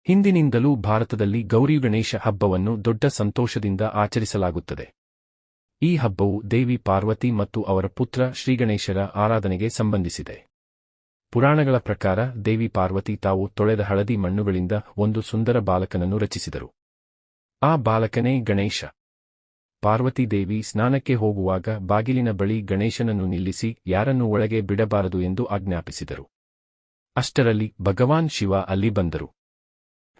ಹಿಂದಿನಿಂದಲೂ ಭಾರತದಲ್ಲಿ ಗೌರಿ ಗಣೇಶ ಹಬ್ಬವನ್ನು ದೊಡ್ಡ ಸಂತೋಷದಿಂದ ಆಚರಿಸಲಾಗುತ್ತದೆ. ಈ ಹಬ್ಬವು ದೇವಿ ಪಾರ್ವತಿ ಮತ್ತು ಅವರ ಪುತ್ರ ಶ್ರೀಗಣೇಶರ ಆರಾಧನೆಗೆ ಸಂಬಂಧಿಸಿದೆ. ಪುರಾಣಗಳ ಪ್ರಕಾರ ದೇವಿ ಪಾರ್ವತಿ ತಾವು ತೊಳೆದ ಹಳದಿ ಮಣ್ಣುಗಳಿಂದ ಒಂದು ಸುಂದರ ಬಾಲಕನನ್ನು ರಚಿಸಿದರು. ಆ ಬಾಲಕನೇ ಗಣೇಶ. ಪಾರ್ವತಿ ದೇವಿ ಸ್ನಾನಕ್ಕೆ ಹೋಗುವಾಗ ಬಾಗಿಲಿನ ಬಳಿ ಗಣೇಶನನ್ನು ನಿಲ್ಲಿಸಿ ಯಾರನ್ನೂ ಒಳಗೆ ಬಿಡಬಾರದು ಎಂದು ಆಜ್ಞಾಪಿಸಿದರು. ಅಷ್ಟರಲ್ಲಿ ಭಗವಾನ್ ಶಿವ ಅಲ್ಲಿ ಬಂದರು.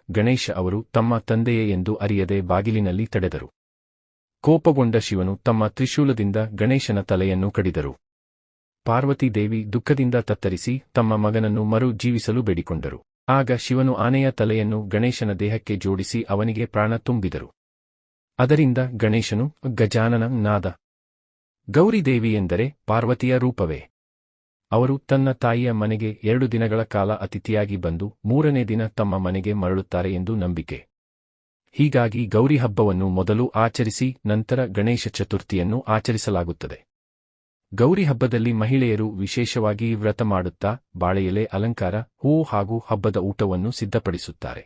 ಗಣೇಶ ಅವರು ತಮ್ಮ ತಂದೆಯೇ ಎಂದು ಅರಿಯದೆ ಬಾಗಿಲಿನಲ್ಲಿ ತಡೆದರು. ಕೋಪಗೊಂಡ ಶಿವನು ತಮ್ಮ ತ್ರಿಶೂಲದಿಂದ ಗಣೇಶನ ತಲೆಯನ್ನು ಕಡಿದರು. ಪಾರ್ವತಿ ದೇವಿ ದುಃಖದಿಂದ ತತ್ತರಿಸಿ ತಮ್ಮ ಮಗನನ್ನು ಮರು ಜೀವಿಸಲು ಬೇಡಿಕೊಂಡರು. ಆಗ ಶಿವನು ಆನೆಯ ತಲೆಯನ್ನು ಗಣೇಶನ ದೇಹಕ್ಕೆ ಜೋಡಿಸಿ ಅವನಿಗೆ ಪ್ರಾಣ ತುಂಬಿದರು. ಅದರಿಂದ ಗಣೇಶನು ಗಜಾನನ ನಾದ. ಗೌರಿದೇವಿ ಎಂದರೆ ಪಾರ್ವತಿಯ ರೂಪವೇ. ಅವರು ತನ್ನ ತಾಯಿಯ ಮನೆಗೆ 2 ದಿನಗಳ ಕಾಲ ಅತಿಥಿಯಾಗಿ ಬಂದು 3ನೇ ದಿನ ತಮ್ಮ ಮನೆಗೆ ಮರಳುತ್ತಾರೆ ಎಂದು ನಂಬಿಕೆ. ಹೀಗಾಗಿ ಗೌರಿ ಹಬ್ಬವನ್ನು ಮೊದಲು ಆಚರಿಸಿ ನಂತರ ಗಣೇಶ ಚತುರ್ಥಿಯನ್ನು ಆಚರಿಸಲಾಗುತ್ತದೆ. ಗೌರಿ ಹಬ್ಬದಲ್ಲಿ ಮಹಿಳೆಯರು ವಿಶೇಷವಾಗಿ ವ್ರತ ಮಾಡುತ್ತಾ ಬಾಳೆಯೆಲೆ ಅಲಂಕಾರ, ಹೂವು ಹಾಗೂ ಹಬ್ಬದ ಊಟವನ್ನು ಸಿದ್ಧಪಡಿಸುತ್ತಾರೆ.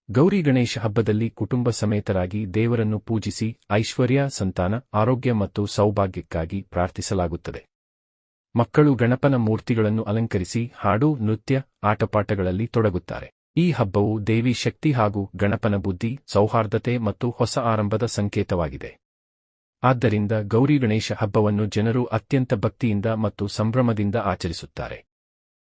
ಗೌರಿ ಗಣೇಶ ಹಬ್ಬದಲ್ಲಿ ಕುಟುಂಬ ಸಮೇತರಾಗಿ ದೇವರನ್ನು ಪೂಜಿಸಿ ಐಶ್ವರ್ಯ, ಸಂತಾನ, ಆರೋಗ್ಯ ಮತ್ತು ಸೌಭಾಗ್ಯಕ್ಕಾಗಿ ಪ್ರಾರ್ಥಿಸಲಾಗುತ್ತದೆ. ಮಕ್ಕಳು ಗಣಪನ ಮೂರ್ತಿಗಳನ್ನು ಅಲಂಕರಿಸಿ ಹಾಡು, ನೃತ್ಯ, ಆಟಪಾಠಗಳಲ್ಲಿ ತೊಡಗುತ್ತಾರೆ. ಈ ಹಬ್ಬವು ದೇವಿ ಶಕ್ತಿ ಹಾಗೂ ಗಣಪನ ಬುದ್ಧಿ, ಸೌಹಾರ್ದತೆ ಮತ್ತು ಹೊಸ ಆರಂಭದ ಸಂಕೇತವಾಗಿದೆ. ಆದ್ದರಿಂದ ಗೌರಿ ಗಣೇಶ ಹಬ್ಬವನ್ನು ಜನರು ಅತ್ಯಂತ ಭಕ್ತಿಯಿಂದ ಮತ್ತು ಸಂಭ್ರಮದಿಂದ ಆಚರಿಸುತ್ತಾರೆ.